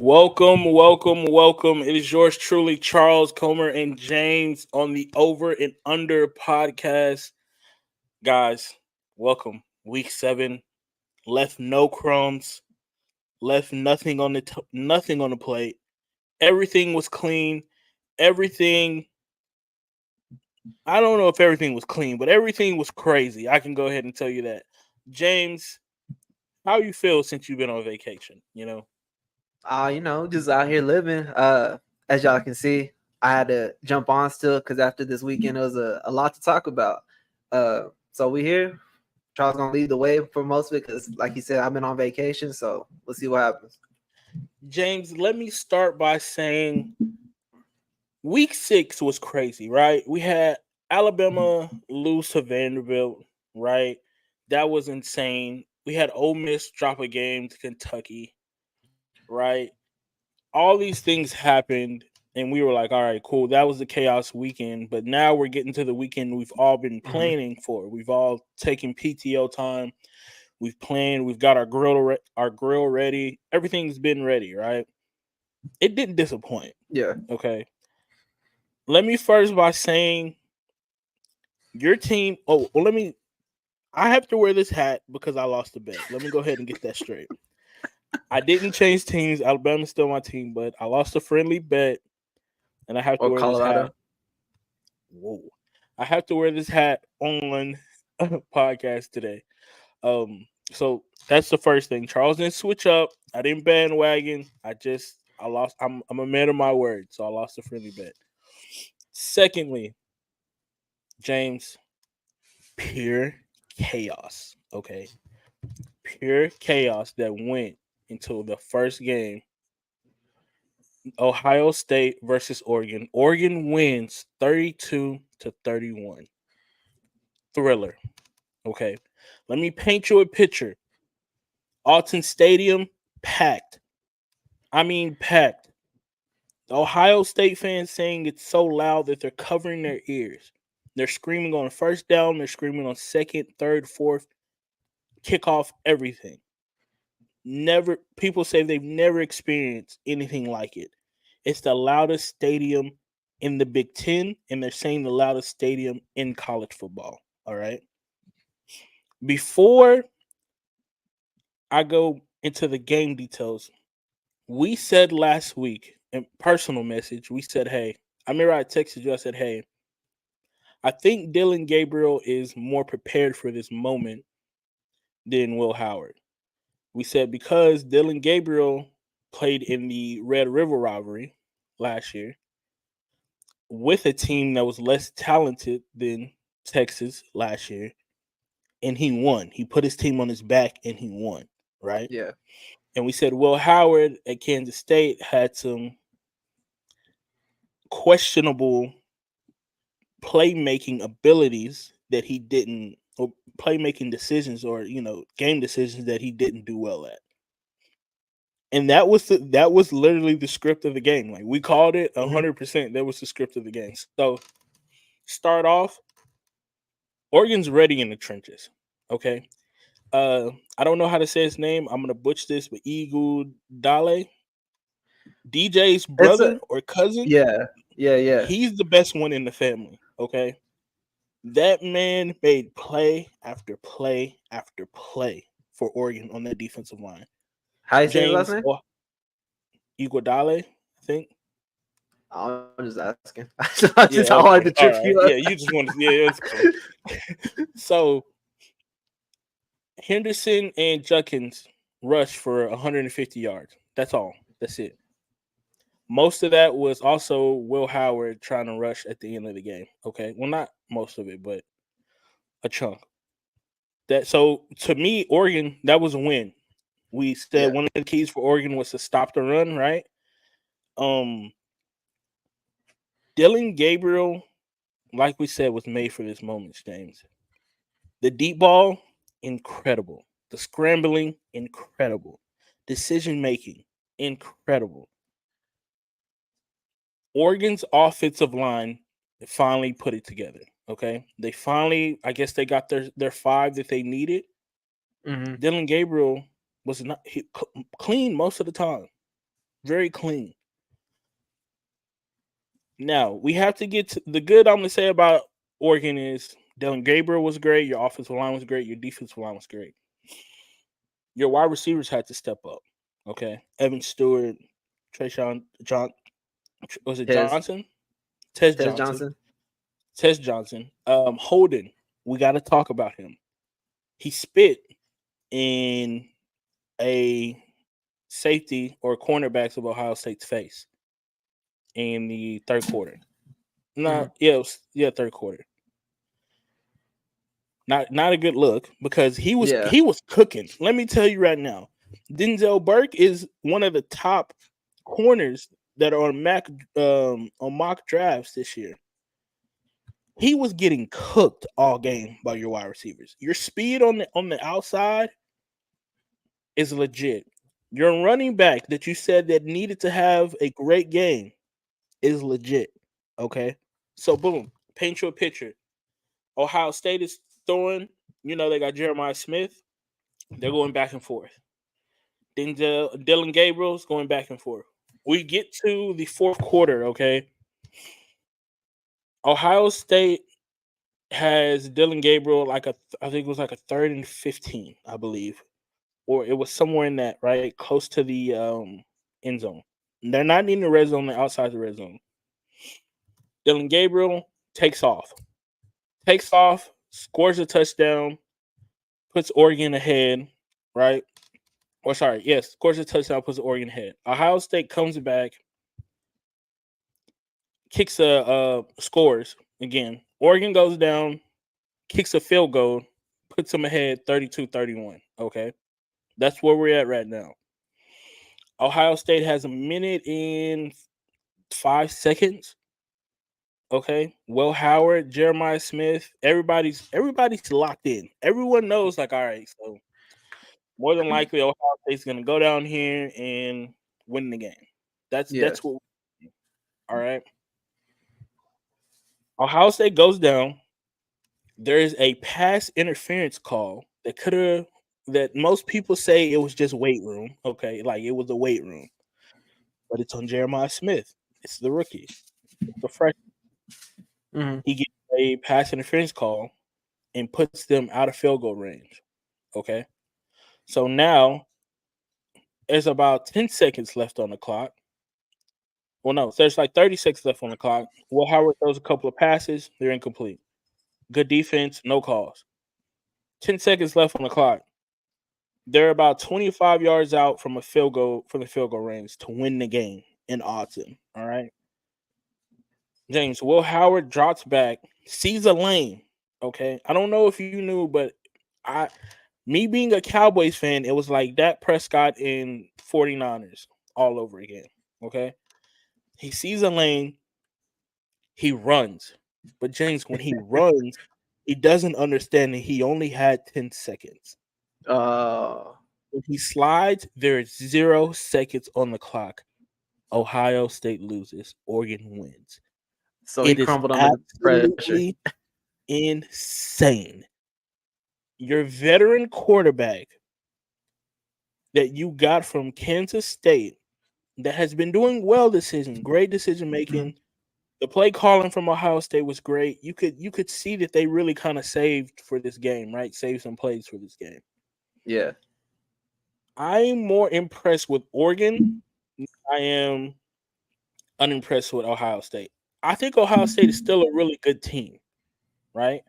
Welcome, welcome, welcome. It is yours truly, Charles Comer and James on the Over and Under podcast. Guys, welcome. Week 7 left no crumbs, left nothing on the plate. Everything was clean. Everything I don't know if everything was clean, but everything was crazy. I can go ahead and tell you that. James, how you feel since you've been on vacation? Just out here living. As y'all can see, I had to jump on still because after this weekend, there was a lot to talk about. So we here. Charles gonna lead the way for most of it because, like he said, I've been on vacation. So we'll see what happens. James, let me start by saying week 6 was crazy, right? We had Alabama lose to Vanderbilt, right? That was insane. We had Ole Miss drop a game to Kentucky, right? All these things happened, and we were like, all right, cool. That was the chaos weekend. But now we're getting to the weekend we've all been planning for. We've all taken PTO time. We've planned. We've got our grill ready. Everything's been ready, right? It didn't disappoint. Yeah. Okay. Let me first by saying your team. Oh, well, I have to wear this hat because I lost the bet. Let me go ahead and get that straight. I didn't change teams. Alabama's still my team, but I lost a friendly bet, and I have to Or wear Colorado. this hat. Whoa. I have to wear this hat on podcast today. So that's the first thing. Charles didn't switch up. I didn't bandwagon. I lost. I'm a man of my word, so I lost a friendly bet. Secondly, James, pure chaos. Okay. Pure chaos that went into the first game. Ohio State versus Oregon. Oregon wins 32-31. Thriller. Okay. Let me paint you a picture. Alton Stadium, packed. I mean, packed. The Ohio State fans saying it's so loud that they're covering their ears. They're screaming on first down. They're screaming on second, third, fourth, kickoff, everything. People say they've never experienced anything like it. It's the loudest stadium in the Big Ten, and they're saying the loudest stadium in college football. All right. Before I go into the game details, we said last week in personal message, we said, hey, I remember I texted you, I said, hey, I think Dylan Gabriel is more prepared for this moment than Will Howard. We said because Dylan Gabriel played in the Red River rivalry last year with a team that was less talented than Texas last year, and he won. He put his team on his back and he won, right? Yeah. And we said Will Howard at Kansas State had some questionable playmaking abilities that he didn't, or playmaking decisions, or game decisions that he didn't do well at. And that was literally the script of the game. Like, we called it 100%. That was the script of the game. So start off, Oregon's ready in the trenches. Okay. I don't know how to say his name. I'm gonna butcher this, but Dale, DJ's brother or cousin. Yeah. He's the best one in the family. Okay. That man made play after play after play for Oregon on that defensive line. How you say his last name? Iguodale, I think. I'm just asking. I wanted to trip you up. Yeah, you just want to. Yeah, it's cool. So Henderson and Judkins rushed for 150 yards. That's all. That's it. Most of that was also Will Howard trying to rush at the end of the game. Okay, well, not most of it, but a chunk. So to me, Oregon, that was a win. We said one of the keys for Oregon was to stop the run, right? Dylan Gabriel, like we said, was made for this moment, James. The deep ball, incredible. The scrambling, incredible. Decision making, incredible. Oregon's offensive line finally put it together. Okay, they finally, I guess, they got their 5 that they needed. Dylan Gabriel was not clean most of the time. Very clean. Now we have to get to the good. I'm gonna say about Oregon is Dylan Gabriel was great. Your offensive line was great. Your defensive line was great. Your wide receivers had to step up. Okay, Evan Stewart, Trayshawn John, was it Tez, Johnson? Tez Tez Johnson. Johnson. Tez Johnson. Holden. We got to talk about him. He spit in a safety or cornerbacks of Ohio State's face in the third quarter. No, third quarter. Not a good look because he was cooking. Let me tell you right now, Denzel Burke is one of the top corners that are on mock drafts this year. He was getting cooked all game by your wide receivers. Your speed on the outside is legit. Your running back that you said that needed to have a great game is legit. Okay, so boom, paint you a picture. Ohio State is throwing. They got Jeremiah Smith. They're going back and forth. Dylan Gabriel's going back and forth. We get to the fourth quarter. Okay, Ohio State has Dylan Gabriel I think it was like a 3rd and 15, I believe, or it was somewhere in that, right, close to the end zone. They're not in the red zone; they're outside the red zone. Dylan Gabriel takes off, scores a touchdown, puts Oregon ahead, right? Or sorry, yes, scores a touchdown, puts Oregon ahead. Ohio State comes back, kicks scores again. Oregon goes down, kicks a field goal, puts them ahead 32-31. Okay. That's where we're at right now. Ohio State has a minute and 5 seconds. Okay. Will Howard, Jeremiah Smith, everybody's locked in. Everyone knows, like, all right, so more than likely Ohio State's gonna go down here and win the game. That's what. All right. Ohio State goes down. There is a pass interference call that most people say it was just weight room. Okay, like it was a weight room, but it's on Jeremiah Smith. It's the rookie, the freshman. Mm-hmm. He gets a pass interference call and puts them out of field goal range. Okay, so now there's about 10 seconds left on the clock. Well, no, there's like 30 seconds left on the clock. Will Howard throws a couple of passes. They're incomplete. Good defense, no calls. 10 seconds left on the clock. They're about 25 yards out from the field goal range to win the game in Autzen. All right. James, Will Howard drops back, sees a lane. Okay. I don't know if you knew, but me being a Cowboys fan, it was like Dak Prescott in 49ers all over again. Okay. He sees a lane, he runs. But James, when he runs, he doesn't understand that he only had 10 seconds. When he slides, there is 0 seconds on the clock. Ohio State loses. Oregon wins. So he crumbled under the pressure. Insane. Your veteran quarterback that you got from Kansas State that has been doing well this season, great decision making. Mm-hmm. The play calling from Ohio State was great. You could see that they really kind of saved for this game, right? Saved some plays for this game. Yeah. I'm more impressed with Oregon. I am unimpressed with Ohio State. I think Ohio State is still a really good team, right?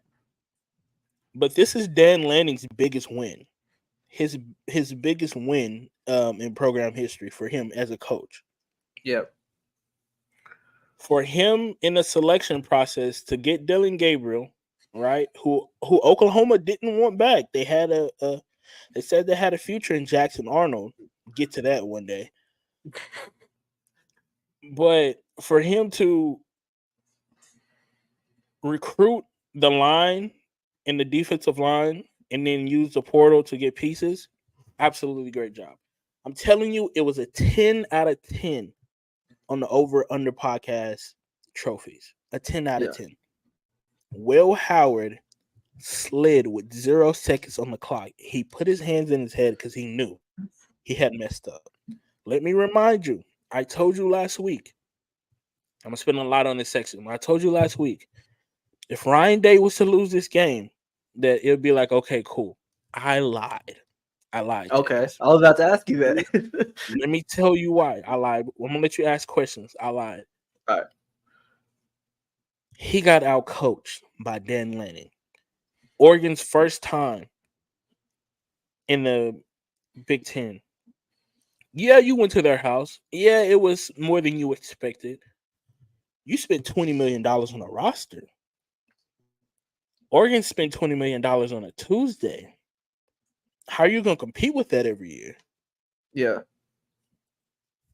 But this is Dan Lanning's biggest win. His biggest win in program history for him as a coach. Yep. For him in the selection process to get Dylan Gabriel, right? Who Oklahoma didn't want back. They had they said they had a future in Jackson Arnold. Get to that one day. But for him to recruit the line and the defensive line and then use the portal to get pieces, absolutely great job. I'm telling you, it was a 10 out of 10 on the Over/Under podcast trophies. A 10 out of 10. Will Howard slid with 0 seconds on the clock. He put his hands in his head because he knew he had messed up. Let me remind you, I told you last week. I'm gonna spend a lot on this section. I told you last week, if Ryan Day was to lose this game, that it would be like, okay, cool. I lied. Okay, James. I was about to ask you Let me, that. let me tell you why. I lied. I'm gonna let you ask questions. I lied. All right. He got out coached by Dan Lanning. Oregon's first time in the Big Ten. Yeah, you went to their house. Yeah, it was more than you expected. You spent $20 million on a roster. Oregon spent $20 million on a Tuesday. How are you going to compete with that every year? Yeah.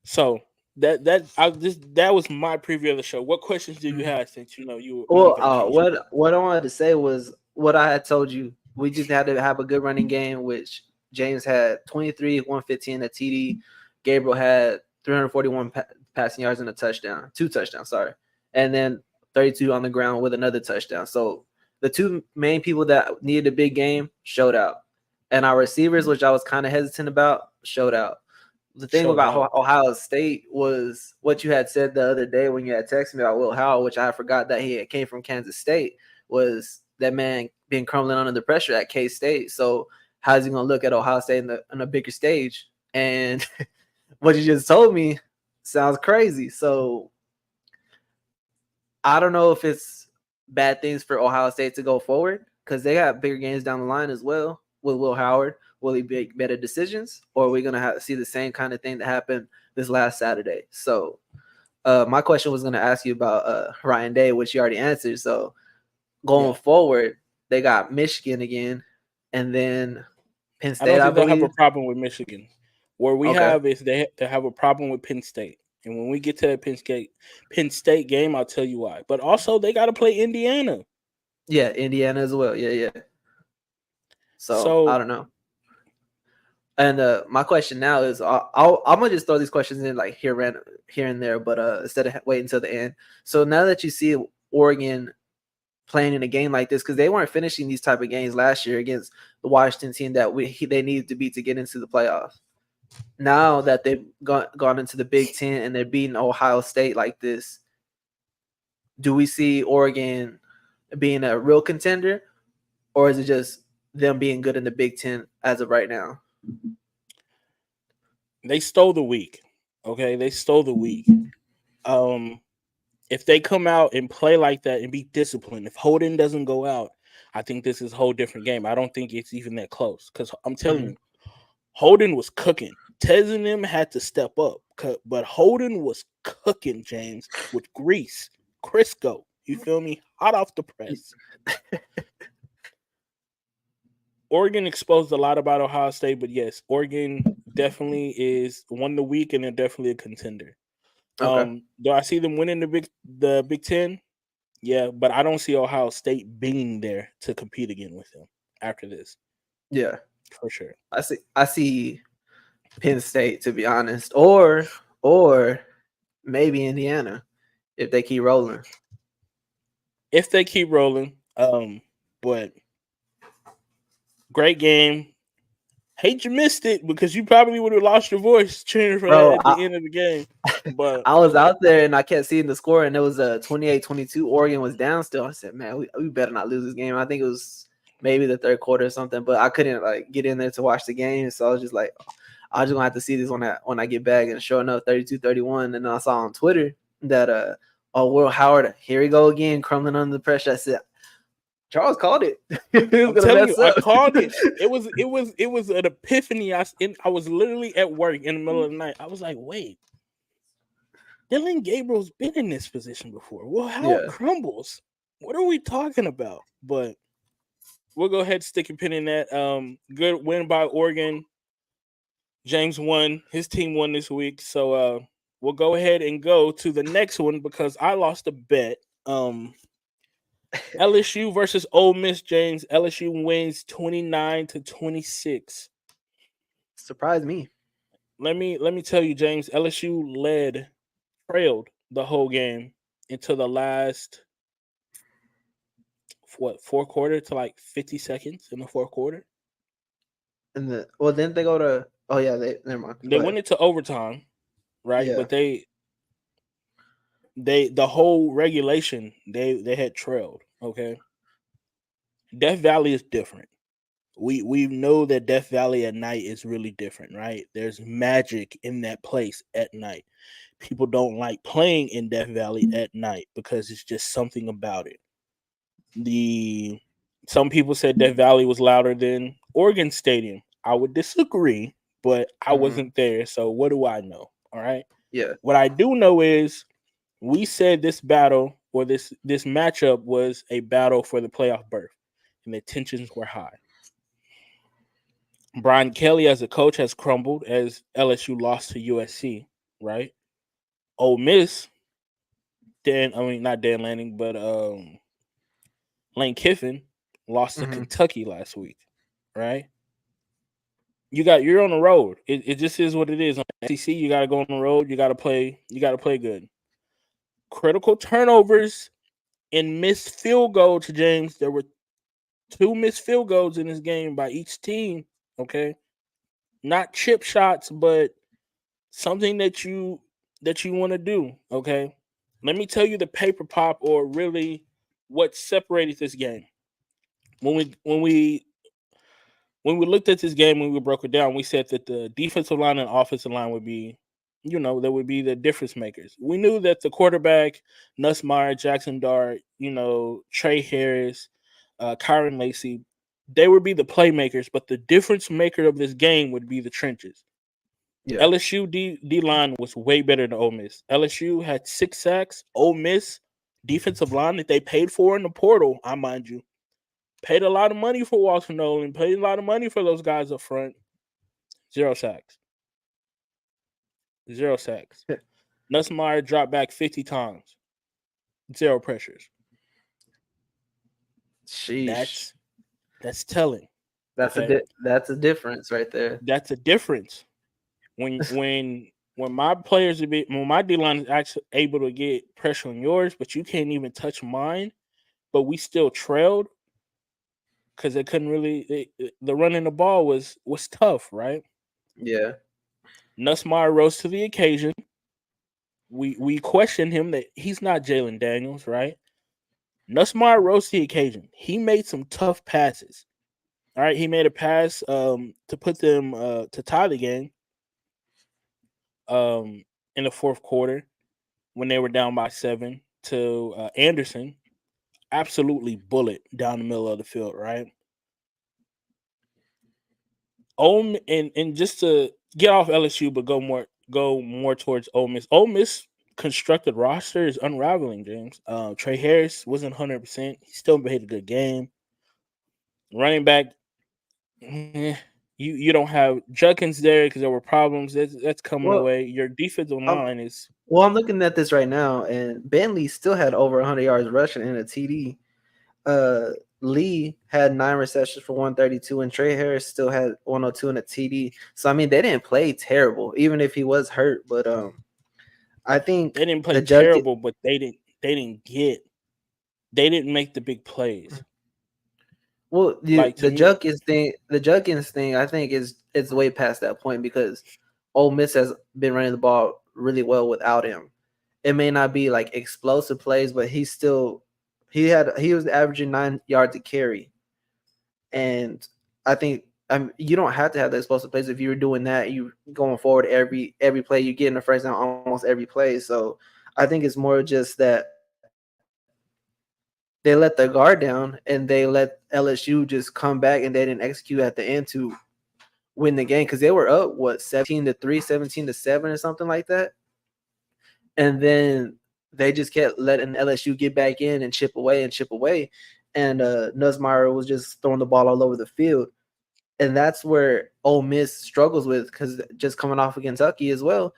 So that was my preview of the show. What questions do you have since you were on Well, vacation? what I wanted to say was what I had told you. We just had to have a good running game, which James had 23, 115 a TD. Gabriel had 341 passing yards and a touchdown, 2 touchdowns, sorry, and then 32 on the ground with another touchdown. So the two main people that needed a big game showed out, and our receivers, which I was kind of hesitant about, showed out. The thing Showed about out. Ohio State was what you had said the other day when you had texted me about Will Howell, which I forgot that he came from Kansas State, was that man being crumbling under the pressure at K-State. So how's he going to look at Ohio State on a bigger stage? And what you just told me sounds crazy. So I don't know if it's bad things for Ohio State to go forward because they got bigger games down the line as well with Will Howard. Will he make better decisions, or are we going to see the same kind of thing that happened this last Saturday? So my question was going to ask you about Ryan Day, which you already answered. So going forward, they got Michigan again, and then Penn I don't State, I think they'll have a believe. problem with Michigan. Where we Okay. have is they have a problem with Penn State. And when we get to that Penn State game, I'll tell you why. But also, they got to play Indiana. Yeah, Indiana as well. Yeah. So I So don't know. And my question now is, I'm gonna just throw these questions in like here and there, but instead of waiting until the end. So now that you see Oregon playing in a game like this, because they weren't finishing these type of games last year against the Washington team that they needed to beat to get into the playoffs. Now that they've gone into the Big Ten and they're beating Ohio State like this, do we see Oregon being a real contender, or is it just them being good in the Big Ten as of right now? they stole the week. Okay, they stole the week. If they come out and play like that and be disciplined, if Holden doesn't go out, I think this is a whole different game. I don't think it's even that close because I'm telling you, Holden was cooking. Tez and them had to step up, but Holden was cooking, James, with grease, Crisco. You feel me? Hot off the press. Oregon exposed a lot about Ohio State, but yes, Oregon definitely won the week and they're definitely a contender. Okay. Do I see them winning the Big Ten? Yeah, but I don't see Ohio State being there to compete again with them after this. Yeah, for sure. I see Penn State, to be honest, or maybe Indiana if they keep rolling. If they keep rolling, but great game. Hate you missed it because you probably would have lost your voice cheering for that at the end of the game. But I was out there and I kept seeing the score, and it was 28-22. Oregon was down still. I said, man, we better not lose this game. I think it was maybe the third quarter or something, but I couldn't like get in there to watch the game. So I was just like, I was just gonna have to see this when I get back. And sure enough, 32-31. And then I saw on Twitter that Will Howard, here we go again, crumbling under the pressure. I said, Charles called it. I'm telling you, I called it. It was an epiphany. I was literally at work in the middle of the night. I was like, wait, Dylan Gabriel's been in this position before. Well, how it crumbles? What are we talking about? But we'll go ahead and stick a pin in that. Good win by Oregon. James won. His team won this week. So we'll go ahead and go to the next one because I lost a bet. LSU versus Ole Miss, James. LSU wins 29-26. Surprised me. Let me tell you, James. LSU trailed the whole game until the last fourth quarter to like 50 seconds in the fourth quarter. And then they go to never mind. They went into overtime, right? Yeah. But the whole regulation they had trailed. Okay, Death Valley is different. We know that Death Valley at night is really different, right? There's magic in that place at night. People don't like playing in Death Valley at night because it's just something about it. The Some people said Death Valley was louder than Oregon Stadium. I would disagree, but I Hmm. wasn't there, so what do I know? All right. Yeah. What I do know is we said this battle or this matchup was a battle for the playoff berth, and the tensions were high. Brian Kelly as a coach has crumbled as LSU lost to USC, right? Ole Miss, not Dan Lanning, but Lane Kiffin lost to Hmm. Kentucky last week, right? You're on the road. It just is what it is. On SEC, you got to go on the road. You got to play good. Critical turnovers and missed field goal to James. There were two missed field goals in this game by each team. Okay, not chip shots, but something that you want to do. Okay, let me tell you the paper pop or really what separated this game. When we when we when we looked at this game, when we broke it down, we said that the defensive line and offensive line would be, that would be the difference makers. We knew that the quarterback, Nussmeier, Jackson Dart, Trey Harris, Kyron Lacey, they would be the playmakers, but the difference maker of this game would be the trenches. Yeah. LSU D line was way better than Ole Miss. LSU had 6 sacks. Ole Miss defensive line that they paid for in the portal, I mind you, paid a lot of money for Walter Nolan, paid a lot of money for those guys up front. 0 sacks. 0 sacks. Nussmeier dropped back 50 times. 0 pressures. Sheesh. That's telling. That's Okay. that's a difference right there. That's a difference. When my D line is actually able to get pressure on yours, but you can't even touch mine, but we still trailed because they couldn't really the running the ball was tough, right? Yeah. Nussmeier rose to the occasion. We questioned him that he's not Jalen Daniels, right? Nussmeier rose to the occasion. He made some tough passes. All right, he made a pass to put them to tie the game in the fourth quarter when they were down by 7 to Anderson. Absolutely bullet down the middle of the field, right? And just to get off LSU, but go more towards Ole Miss. Ole Miss constructed roster is unraveling, James. Trey Harris wasn't 100%. He still made a good game. Running back, you don't have Judkins there because there were problems. That's coming Well, away. Your defensive I'm line is I'm looking at this right now, and Bentley still had over 100 yards rushing and a TD. Uh, Lee had 9 receptions for 132, and Trey Harris still had 102 and a TD. So I mean, they didn't play terrible, even if he was hurt. But I think they didn't play the judge. terrible, but they didn't make the big plays. Well, Like to me, The Judkins thing, I think is way past that point because Ole Miss has been running the ball really well without him. It may not be like explosive plays, but he was averaging 9 yards a carry, and I think you don't have to have the explosive plays if you were doing that. You going forward every play you get in the first down almost every play. So I think it's more just that they let their guard down and they let LSU just come back and they didn't execute at the end to win the game because they were up 17-3, 17-7 or something like that. And then they just kept letting LSU get back in and chip away and chip away. And Nussmeier was just throwing the ball all over the field. And that's where Ole Miss struggles with because just coming off of Kentucky as well,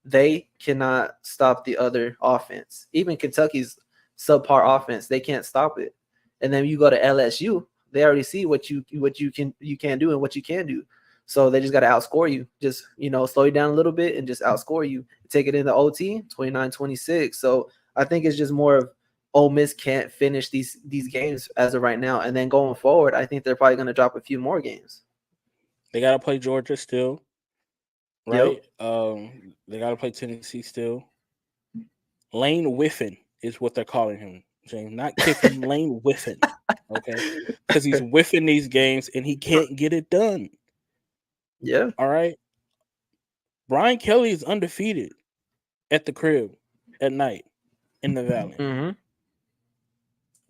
they cannot stop the other offense. Even Kentucky's subpar offense, they can't stop it. And then you go to LSU, they already see what you can do and what you can do. So they just got to outscore you. Just, slow you down a little bit and just outscore you. Take it into OT, 29-26. So I think it's just more of Ole Miss can't finish these games as of right now. And then going forward, I think they're probably going to drop a few more games. they gotta play Georgia still, Yep. right? They got to play Tennessee still. Lane Whiffen is what they're calling him, James. Not Kiffin, Lane Whiffen. Okay, because he's whiffing these games and he can't get it done. Yeah. All right. Brian Kelly is undefeated at the crib at night in the Valley. Mm-hmm.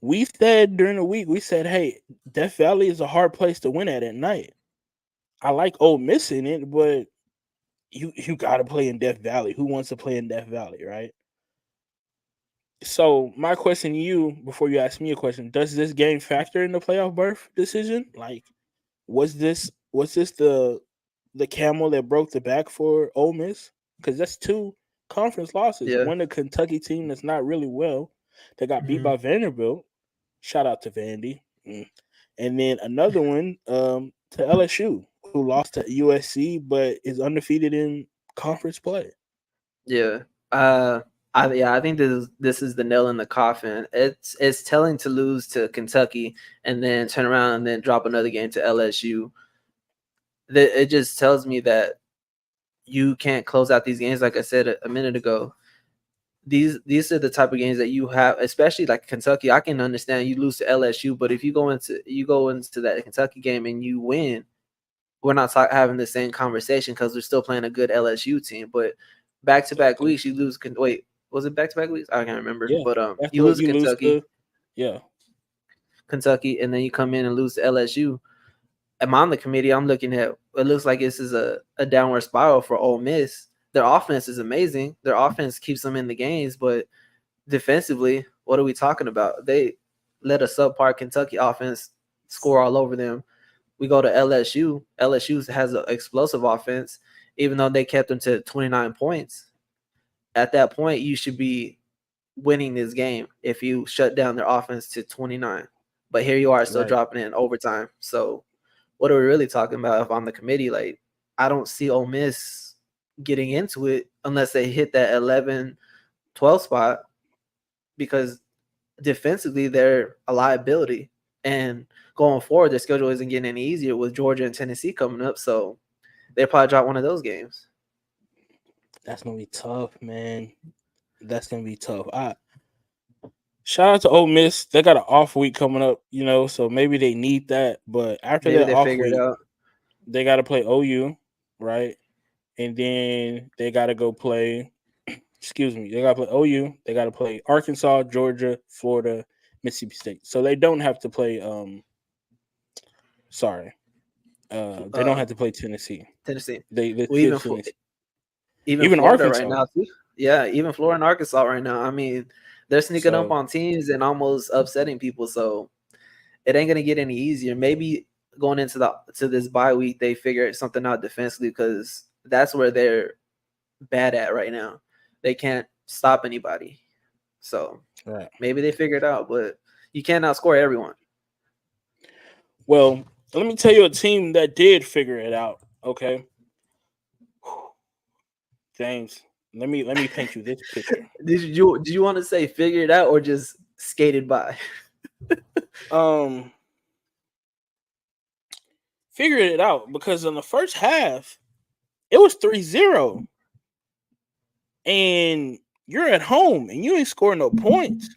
We said during the week, we said, hey, Death Valley is a hard place to win at night. I like Ole Miss in it, but you got to play in Death Valley. Who wants to play in Death Valley, right? So my question to you, before you ask me a question, does this game factor in the playoff berth decision? Like, was this the camel that broke the back for Ole Miss? Because that's 2 conference losses. Yeah. One, a Kentucky team that's not really well, that got beat Mm-hmm. by Vanderbilt. Shout out to Vandy. And then another one to LSU, who lost to USC but is undefeated in conference play. Yeah. I think this is the nail in the coffin. It's telling to lose to Kentucky and then turn around and then drop another game to LSU. It just tells me that you can't close out these games. Like I said a minute ago, these are the type of games that you have, especially like Kentucky. I can understand you lose to LSU, but if you go into that Kentucky game and you win, we're not having the same conversation because we're still playing a good LSU team. But back-to-back weeks, you lose. Wait, was it back-to-back weeks? I can't remember. Yeah, But you lose Kentucky, Kentucky, and then you come in and lose to LSU. I'm on the committee. I'm looking at it. Looks like this is a downward spiral for Ole Miss. Their offense is amazing. Their offense keeps them in the games, but defensively, what are we talking about? They let a subpar Kentucky offense score all over them. We go to LSU. LSU has an explosive offense, even though they kept them to 29 points. At that point, you should be winning this game if you shut down their offense to 29. But here you are still dropping in overtime. So what are we really talking about if I'm the committee? Like, I don't see Ole Miss getting into it unless they hit that 11, 12 spot, because defensively they're a liability. And going forward, their schedule isn't getting any easier with Georgia and Tennessee coming up. So they probably drop one of those games. That's gonna be tough, man. That's gonna be tough. Shout out to Ole Miss. They got an off week coming up, so maybe they need that. But after that off week, they got to play OU, right? And then they got to go play. They got to play OU. They got to play Arkansas, Georgia, Florida, Mississippi State. So they don't have to play. They don't have to play Tennessee. Even Florida Arkansas right now too. Yeah, even Florida and Arkansas right now. I mean, they're sneaking up on teams and almost upsetting people. So it ain't gonna get any easier. Maybe going into this bye week, they figure something out defensively, because that's where they're bad at right now. They can't stop anybody. So maybe they figure it out, but you can't outscore everyone. Well, let me tell you a team that did figure it out. Okay, James, let me paint you this picture. Did you want to say figure it out or just skated by? Figured it out, because in the first half it was 3-0 and you're at home and you ain't scoring no points.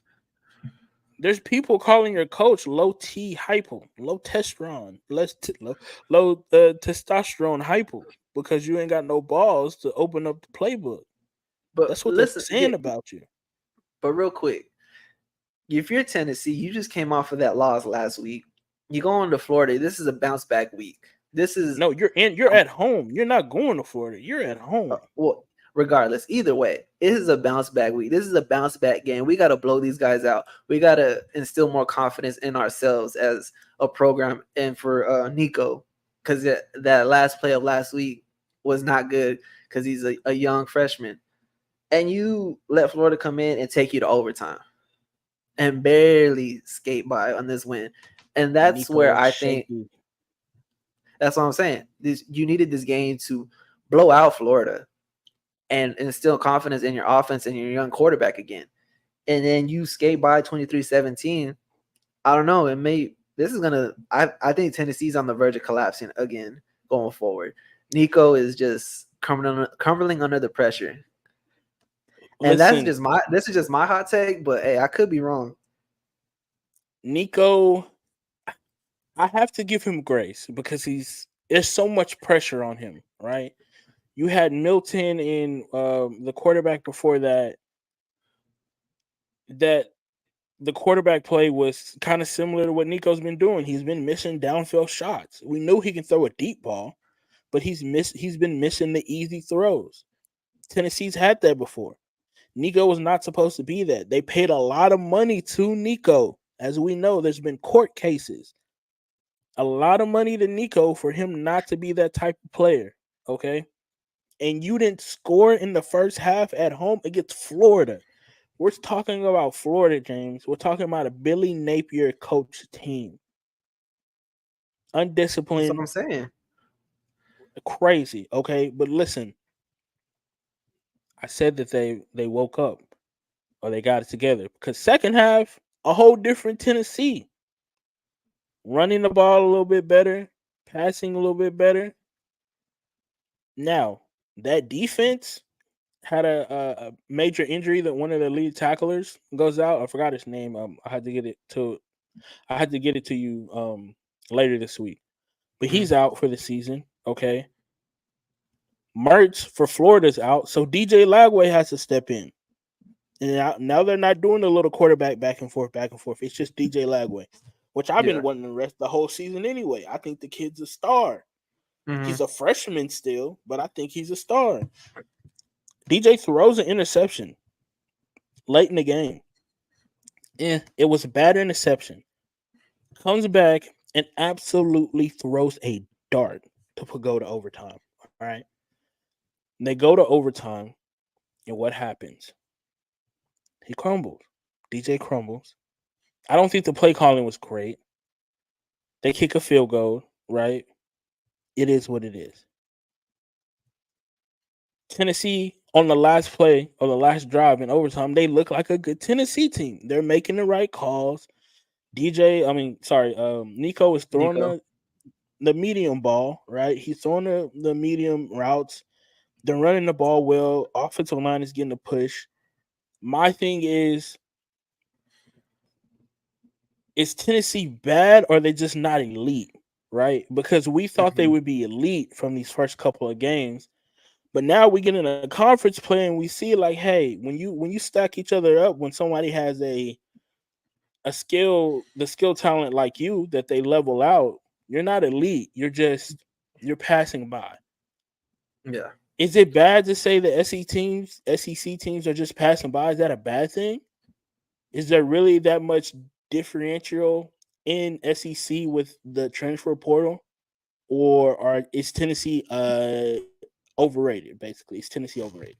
There's people calling your coach low testosterone hypo, because you ain't got no balls to open up the playbook. But that's what they're saying about you. But real quick, if you're Tennessee, you just came off of that loss last week. You go into Florida. This is a bounce back week. You're at home. You're not going to Florida. You're at home. Well, regardless, either way, it is a bounce back week. This is a bounce back game. We got to blow these guys out. We got to instill more confidence in ourselves as a program, and for Nico, because that last play of last week was not good because he's a young freshman. And you let Florida come in and take you to overtime and barely skate by on this win. And that's Nico where I think that's what I'm saying. You needed this game to blow out Florida and instill confidence in your offense and your young quarterback again. And then you skate by 23-17. I don't know. I think Tennessee's on the verge of collapsing again going forward. Nico is just crumbling under the pressure. And Listen, this is just my hot take, but hey, I could be wrong. Nico, I have to give him grace because there's so much pressure on him, right? You had Milton and the quarterback before that. That the quarterback play was kind of similar to what Nico's been doing. He's been missing downfield shots. We know he can throw a deep ball, but he's been missing the easy throws. Tennessee's had that before. Nico was not supposed to be that. They paid a lot of money to Nico. As we know, there's been court cases. A lot of money to Nico for him not to be that type of player. Okay. And you didn't score in the first half at home against Florida. We're talking about Florida, James. We're talking about a Billy Napier coach team. That's what Undisciplined, I'm saying. crazy. Okay. But listen, I said that they woke up or they got it together because second half, a whole different Tennessee. Running the ball a little bit better, passing a little bit better. Now, that defense had a major injury that one of the lead tacklers goes out. I forgot his name. I had to get it to you later this week. But he's out for the season. Okay. Mertz for Florida's out, so DJ Lagway has to step in. And now they're not doing the little quarterback back and forth. It's just DJ Lagway, which I've been wanting to rest the whole season anyway. I think the kid's a star. Mm-hmm. He's a freshman still, but I think he's a star. DJ throws an interception late in the game. It was a bad interception. Comes back and absolutely throws a dart to go to overtime. All right. They go to overtime, and what happens? He crumbles. DJ crumbles. I don't think the play calling was great. They kick a field goal, right? It is what it is. Tennessee, on the last play or the last drive in overtime, they look like a good Tennessee team. They're making the right calls. Nico is throwing the medium ball, right? He's throwing the medium routes. They're running the ball well. Offensive line is getting a push. My thing is Tennessee bad or are they just not elite, right? Because we thought they would be elite from these first couple of games. But now we get in a conference play and we see like, hey, when you stack each other up, when somebody has the skill talent like you that they level out, you're not elite. You're passing by. Yeah. Is it bad to say the SEC teams are just passing by? Is that a bad thing? Is there really that much differential in SEC with the transfer portal? Or is Tennessee overrated, basically? Is Tennessee overrated?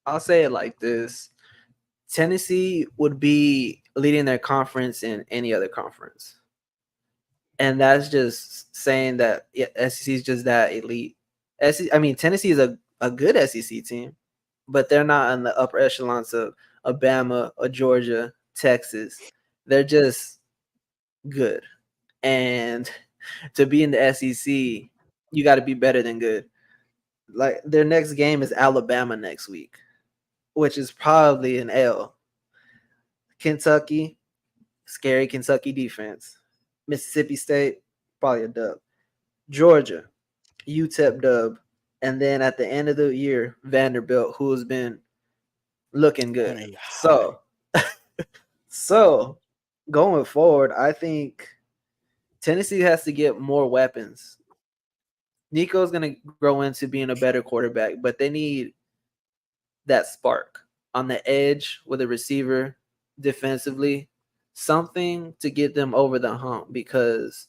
I'll say it like this. Tennessee would be leading their conference in any other conference. And that's just saying that SEC is just that elite. Tennessee is a good SEC team, but they're not in the upper echelons of Alabama or Georgia, Texas. They're just good. And to be in the SEC, you got to be better than good. Like their next game is Alabama next week, which is probably an L. Kentucky, scary Kentucky defense. Mississippi State, probably a dub. Georgia, UTEP dub. And then at the end of the year, Vanderbilt, who has been looking good. So going forward, I think Tennessee has to get more weapons. Nico's going to grow into being a better quarterback, but they need that spark on the edge with a receiver defensively, something to get them over the hump because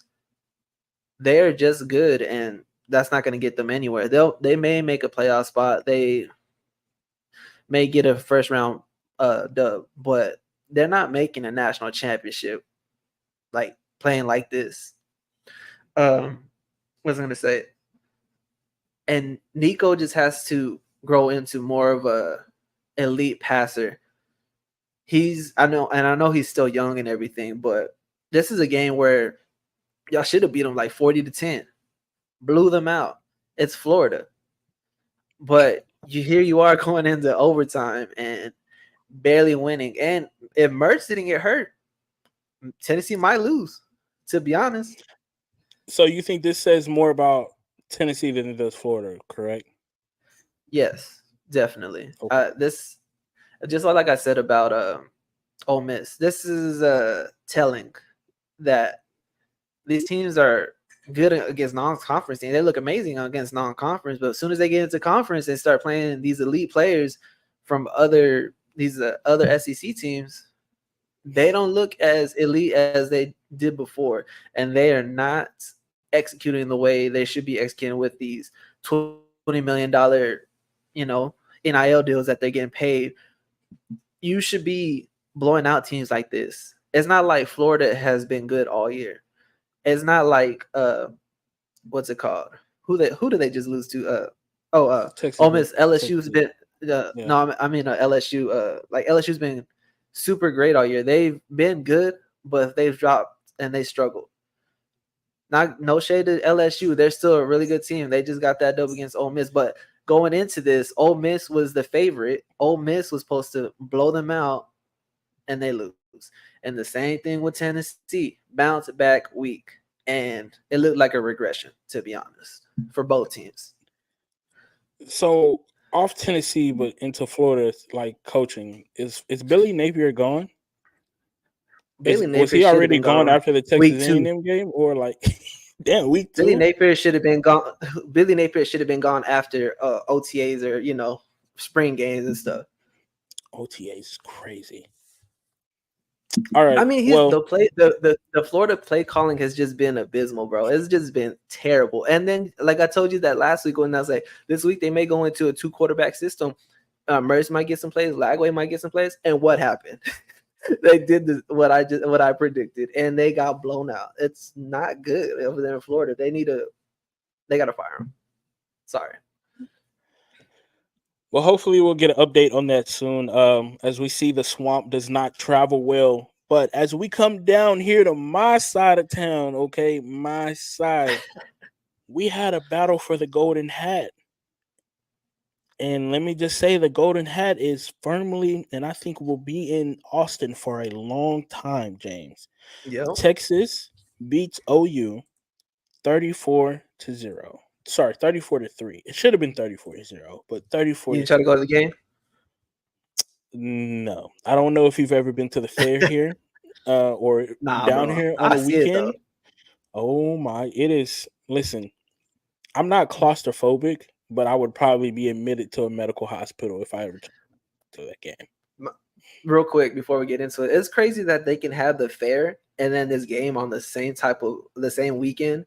they're just good and that's not going to get them anywhere. They may make a playoff spot. They may get a first round dub, but they're not making a national championship like playing like this. What was I going to say? And Nico just has to grow into more of a elite passer. I know he's still young and everything, but this is a game where y'all should have beat them like 40-10. Blew them out. It's Florida. But here you are going into overtime and barely winning. And if Mertz didn't get hurt, Tennessee might lose, to be honest. So you think this says more about Tennessee than it does Florida, correct? Yes, definitely. Okay. This just like I said about Ole Miss. This is telling that these teams are good against non-conference teams. They look amazing against non-conference, but as soon as they get into conference and start playing these elite players from other SEC teams, they don't look as elite as they did before, and they are not executing the way they should be executing with these $20 million, NIL deals that they're getting paid. You should be blowing out teams like this. It's not like Florida has been good all year. It's not like what's it called? Who did they just lose to? Texas. Ole Miss. LSU's been Yeah. no, I mean LSU. Like LSU's been super great all year. They've been good, but they've dropped and they struggled. Not no shade to LSU. They're still a really good team. They just got that dub against Ole Miss. But going into this, Ole Miss was the favorite. Ole Miss was supposed to blow them out, and they lose. And the same thing with Tennessee, bounce back week, and it looked like a regression, to be honest, for both teams. So off Tennessee, but into Florida, like coaching, is Billy Napier gone? Was he already gone after the Texas A&M game, or like, damn, week 2? Billy Napier should have been gone. Billy Napier should have been gone after OTAs or spring games and stuff. OTAs is crazy. All right. I mean, the Florida play calling has just been abysmal, bro. It's just been terrible. And then, like I told you that last week when I was like, this week they may go into a 2-quarterback system. Mertz might get some plays, Lagway might get some plays, and what happened? They did what I predicted, and they got blown out. It's not good over there in Florida. They got to fire him. Sorry. Well, hopefully we'll get an update on that soon. As we see, the swamp does not travel well. But as we come down here to my side of town, okay, my side, we had a battle for the golden hat. And let me just say, the golden hat is firmly, and I think will be in Austin for a long time, James. Yep. Texas beats OU 34-0. Sorry, 34-3. It should have been 34-0, but 34. You try to go to the game? No, I don't know if you've ever been to the fair here, or down here on a weekend. Oh my, it is. Listen, I'm not claustrophobic, but I would probably be admitted to a medical hospital if I ever to that game. Real quick before we get into it, it's crazy that they can have the fair and then this game on the same weekend,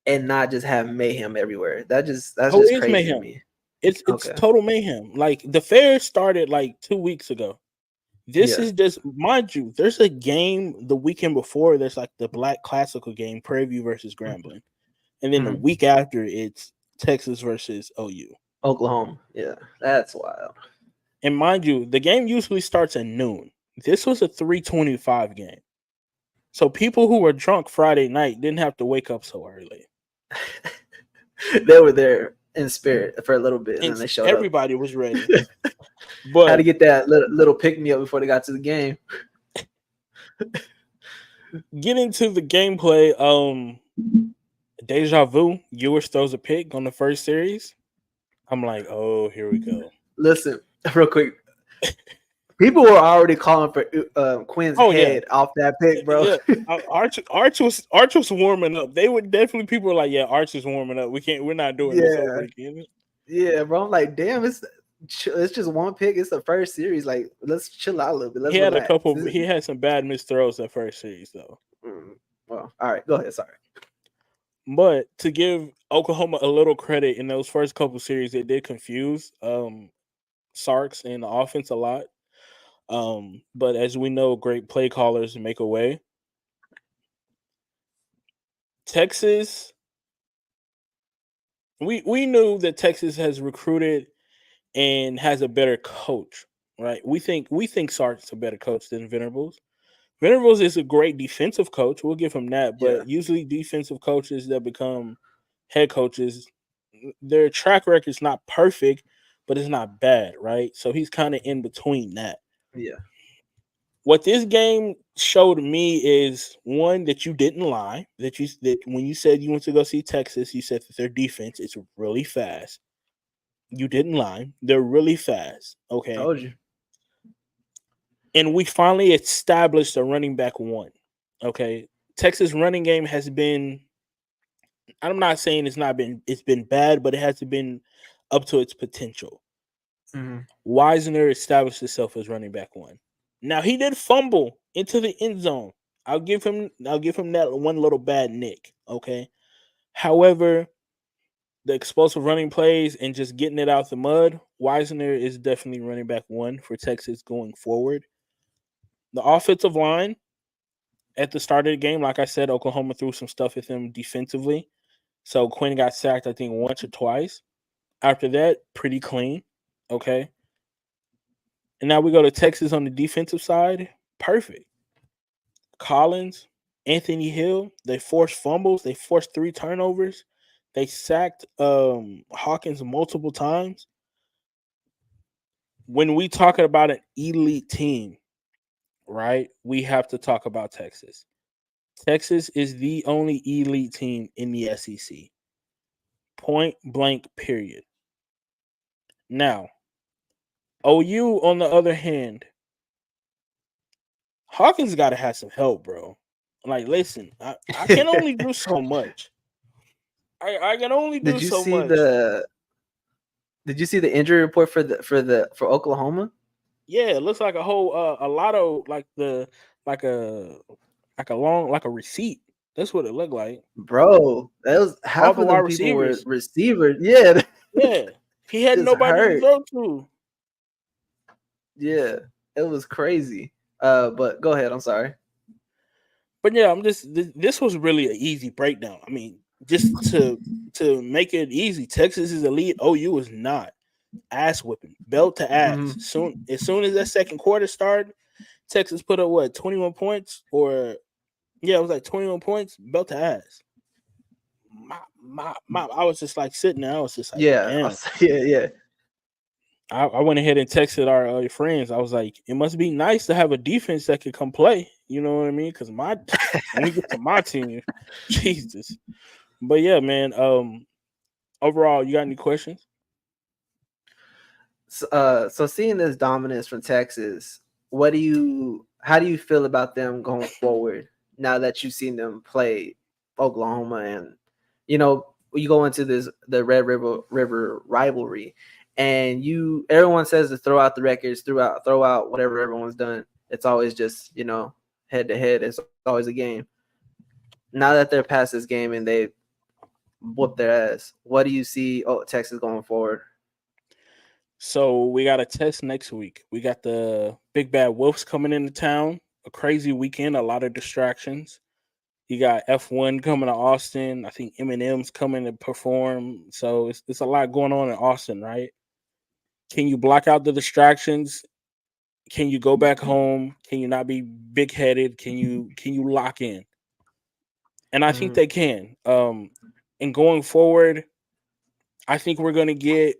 and not just have mayhem everywhere. That's just crazy mayhem to me. It's total mayhem. Like the fair started like 2 weeks ago. This is just, mind you, there's a game the weekend before. There's like the Black Classical game, Prairie View versus Grambling, and then the week after it's Texas versus OU. Oklahoma. Yeah, that's wild. And mind you, the game usually starts at noon. This was a 3:25 game. So people who were drunk Friday night didn't have to wake up so early. They were there in spirit for a little bit, and then they showed everybody was ready. But had to get that little pick-me-up before they got to the game. Get into the gameplay. Deja vu. Ewers throws a pick on the first series. I'm like, oh, here we go. Listen, real quick. People were already calling for Quinn's head off that pick, bro. Yeah. Arch was warming up. People were like, yeah, Arch is warming up. We're not doing this over again. Yeah, bro. I'm like, damn, it's just one pick. It's the first series. Like, let's chill out a little bit. Let's relax. He had some bad missed throws that first series, though. Well, all right, go ahead. Sorry. But to give Oklahoma a little credit, in those first couple series, they did confuse Sarks and the offense a lot. But as we know, great play callers make a way. Texas, we knew that Texas has recruited and has a better coach, right? We think Sark's a better coach than Venables. Venables is a great defensive coach. We'll give him that. But usually defensive coaches that become head coaches, their track record is not perfect, but it's not bad, right? So he's kind of in between that. Yeah. What this game showed me is one, that you didn't lie. That when you said you went to go see Texas, you said that their defense is really fast. You didn't lie. They're really fast. Okay. Told you. And we finally established a running back one. Okay. Texas running game has been, I'm not saying it's been bad, but it hasn't been up to its potential. Mm-hmm. Wisner established himself as running back one. Now he did fumble into the end zone. I'll give him that one little bad nick. Okay. However, the explosive running plays and just getting it out the mud, Wisner is definitely running back one for Texas going forward. The offensive line at the start of the game, like I said, Oklahoma threw some stuff at them defensively. So Quinn got sacked, I think, once or twice. After that, pretty clean. Okay. And now we go to Texas on the defensive side. Perfect. Collins, Anthony Hill, they forced fumbles. They forced 3 turnovers. They sacked Hawkins multiple times. When we talking about an elite team, right, we have to talk about Texas. Texas is the only elite team in the SEC. Point blank, period. Now, OU, on the other hand, Hawkins got to have some help, bro. Like, listen, I can only do so much. I can only do Did you so see much. Did you see the injury report for Oklahoma? Yeah, it looks like a whole a lotto, like a receipt. That's what it looked like. Bro, that was All half the of wide them people were receivers. receivers. Yeah, Yeah, he had just nobody to hurt. throw to. Yeah, it was crazy. But go ahead. I'm sorry. But yeah, this was really an easy breakdown. I mean, just to make it easy, Texas is elite. OU is not. Ass whipping, belt to ass. Mm-hmm. As soon as that second quarter started, Texas put up what, 21 points, or yeah, it was like 21 points, belt to ass. I was just like sitting there. I was just like, Yeah, damn. yeah. I went ahead and texted our friends. I was like, it must be nice to have a defense that could come play. You know what I mean? Because when we get to my team, Jesus. But yeah, man. Overall, you got any questions? So seeing this dominance from Texas, how do you feel about them going forward now that you've seen them play Oklahoma, and you go into the Red River rivalry, and everyone says to throw out the records, throw out whatever everyone's done. It's always just head to head. It's always a game. Now that they're past this game and they whoop their ass, what do you see Texas going forward? So we got a test next week. We got the Big Bad Wolves coming into town. A crazy weekend, a lot of distractions. You got F1 coming to Austin. I think Eminem's coming to perform. So it's a lot going on in Austin, right? Can you block out the distractions? Can you go back home? Can you not be big headed? Can you lock in? And I think they can. And going forward, I think we're gonna get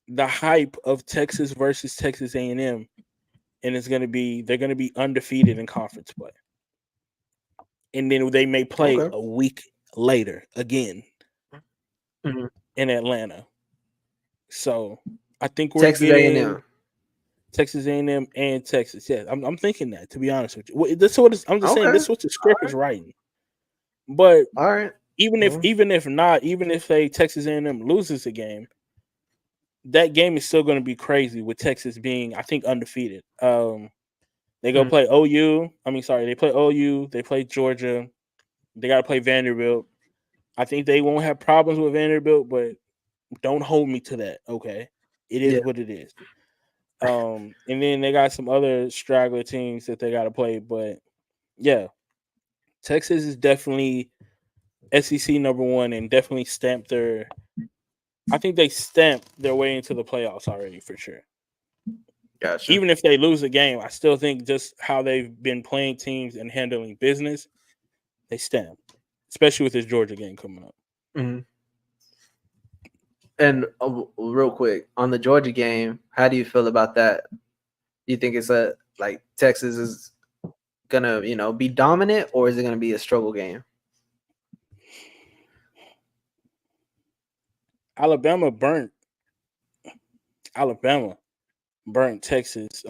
the hype of Texas versus Texas A&M, and they're gonna be undefeated in conference play, and then they may play a week later again in Atlanta. So I think we're Texas getting A&M. Texas A&M and Texas. Yeah, I'm thinking that, to be honest with you. This is what I'm just saying. This is what the script is writing. But all right, even if say Texas A&M loses a game, that game is still going to be crazy with Texas being, I think, undefeated. They go play OU. They play OU. They play Georgia. They got to play Vanderbilt. I think they won't have problems with Vanderbilt, but don't hold me to that. Okay, it is what it is. And then they got some other straggler teams that they got to play, but yeah, Texas is definitely SEC number one and definitely stamped their. I think they stamped their way into the playoffs already for sure. Gotcha. Even if they lose a game, I still think just how they've been playing teams and handling business, they stamp, especially with this Georgia game coming up. Mm-hmm. And real quick on the Georgia game, how do you feel about that? Do you think it's like Texas is gonna be dominant, or is it gonna be a struggle game? Alabama burnt Texas.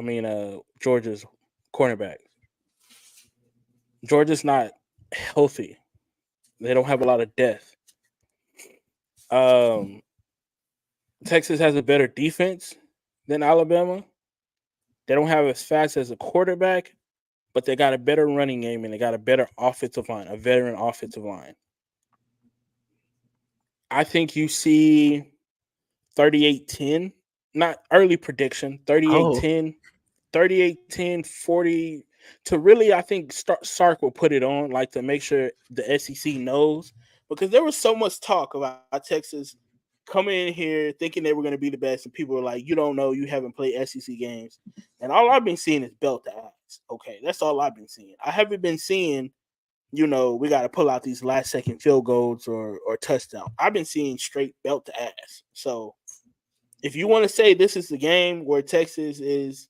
Georgia's cornerback. Georgia's not healthy. They don't have a lot of depth. Texas has a better defense than Alabama. They don't have as fast as a quarterback, but they got a better running game and they got a better offensive line, a veteran offensive line. I think you see 38-10, not early prediction, 38-10, 38-10, 40 to really, I think Sark will put it on, like to make sure the SEC knows, because there was so much talk about Texas coming in here thinking they were going to be the best, and people were like, you don't know, you haven't played SEC games. And all I've been seeing is belt to ass. Okay, that's all I've been seeing. I haven't been seeing, we got to pull out these last second field goals or touchdown. I've been seeing straight belt to ass. So if you want to say this is the game where Texas is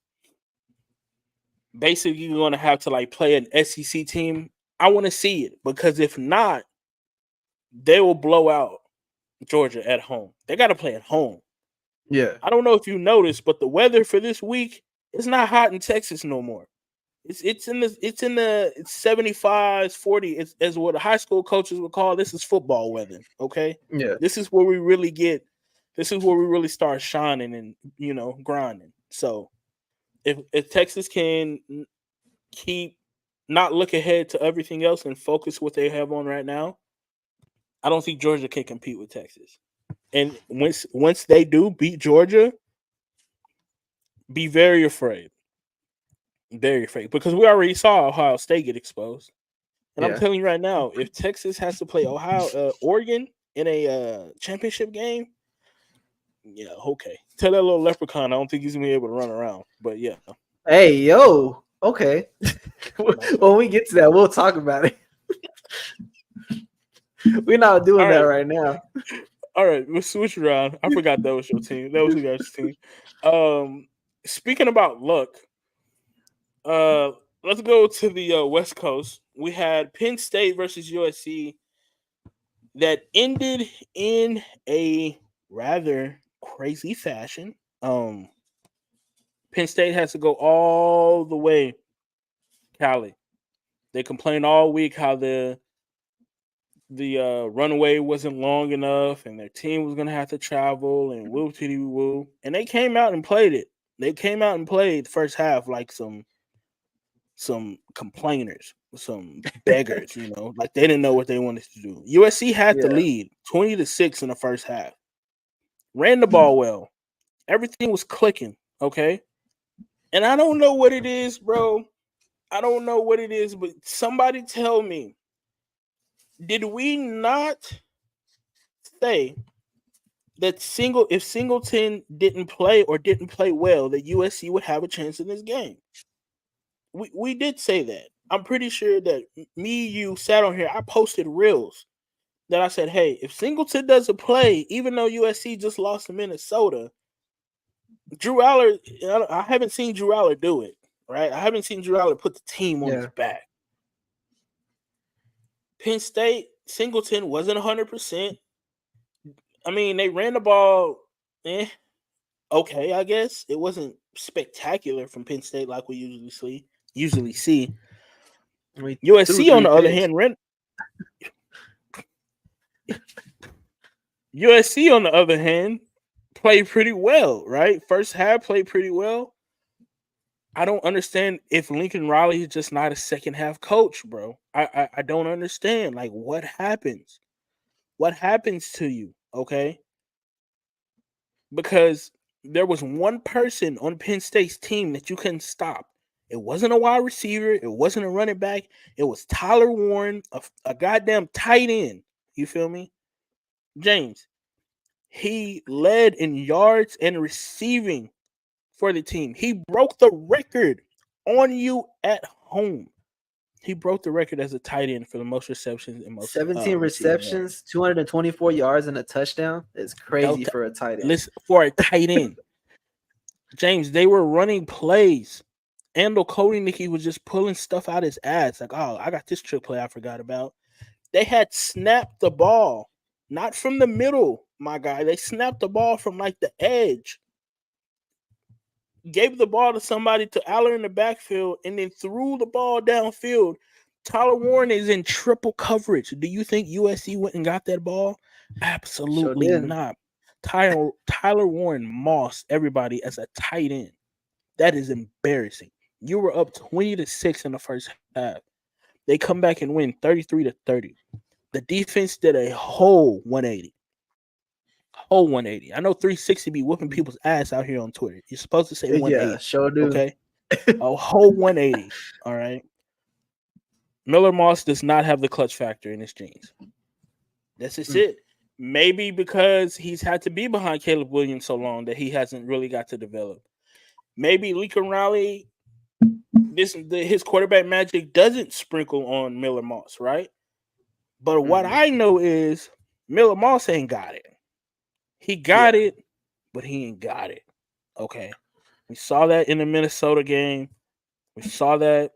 basically going to have to like play an SEC team, I want to see it, because if not, they will blow out Georgia at home. They got to play at home. Yeah. I don't know if you noticed, but the weather for this week is not hot in Texas no more. It's in the 75s, 40. It's as what the high school coaches would call, this is football weather. Okay. Yeah. This is where we really start shining and grinding. So if Texas can keep not look ahead to everything else and focus what they have on right now, I don't think Georgia can compete with Texas. And once they do beat Georgia, be very afraid. Very afraid. Because we already saw Ohio State get exposed. And I'm telling you right now, if Texas has to play Oregon in a championship game, yeah, okay. Tell that little leprechaun I don't think he's going to be able to run around. But yeah. Hey, yo. Okay. When we get to that, we'll talk about it. We're not doing that right now. All right, we'll switch around. I forgot that was your team. That was your guys' team. Speaking about luck, let's go to the West Coast. We had Penn State versus USC that ended in a rather crazy fashion. Penn State has to go all the way Cali. They complained all week how the runway wasn't long enough and their team was going to have to travel and woo-titty-woo. And they came out and played it. They came out and played the first half like some complainers, some beggars, like they didn't know what they wanted to do. USC had the lead 20-6 in the first half. Ran the ball well. Everything was clicking, okay? And I don't know what it is, bro. I don't know what it is, but somebody tell me, did we not say that if Singleton didn't play or didn't play well, that USC would have a chance in this game? We did say that. I'm pretty sure that you sat on here. I posted reels that I said, hey, if Singleton doesn't play, even though USC just lost to Minnesota, Drew Aller, I haven't seen Drew Aller do it, right? I haven't seen Drew Aller put the team on his back. Penn State, Singleton wasn't 100%. I mean, they ran the ball, okay, I guess. It wasn't spectacular from Penn State like we usually see. USC, on the other hand, USC, on the other hand, played pretty well, right? First half played pretty well. I don't understand if Lincoln Riley is just not a second half coach, bro. I don't understand. Like, what happens? What happens to you, okay? Because there was one person on Penn State's team that you couldn't stop. It wasn't a wide receiver. It wasn't a running back. It was Tyler Warren, a goddamn tight end. You feel me? James, he led in yards and receiving for the team. He broke the record on you at home. He broke the record as a tight end for the most receptions and most 17 receiving yards. receptions, 224 yards, and a touchdown. It's crazy for a tight end. Listen, for a tight end. James, they were running plays. Andel Cody Nicky was just pulling stuff out his ass. Like, oh, I got this trick play I forgot about. They had snapped the ball, not from the middle, my guy. They snapped the ball from like the edge. Gave the ball to somebody, to Aller in the backfield, and then threw the ball downfield. Tyler Warren is in triple coverage. Do you think USC went and got that ball? Absolutely not. Tyler Warren mossed everybody as a tight end. That is embarrassing. You were up 20-6 in the first half. They come back and win 33-30. The defense did a whole 180. Whole 180. I know 360 be whooping people's ass out here on Twitter. You're supposed to say 180. Yeah, sure do. Okay. A whole 180. All right. Miller Moss does not have the clutch factor in his genes. That's just it. Maybe because he's had to be behind Caleb Williams so long that he hasn't really got to develop. Maybe Lincoln Riley, his quarterback magic doesn't sprinkle on Miller Moss, right? But what I know is Miller Moss ain't got it. He got it, but he ain't got it. Okay. We saw that in the Minnesota game. We saw that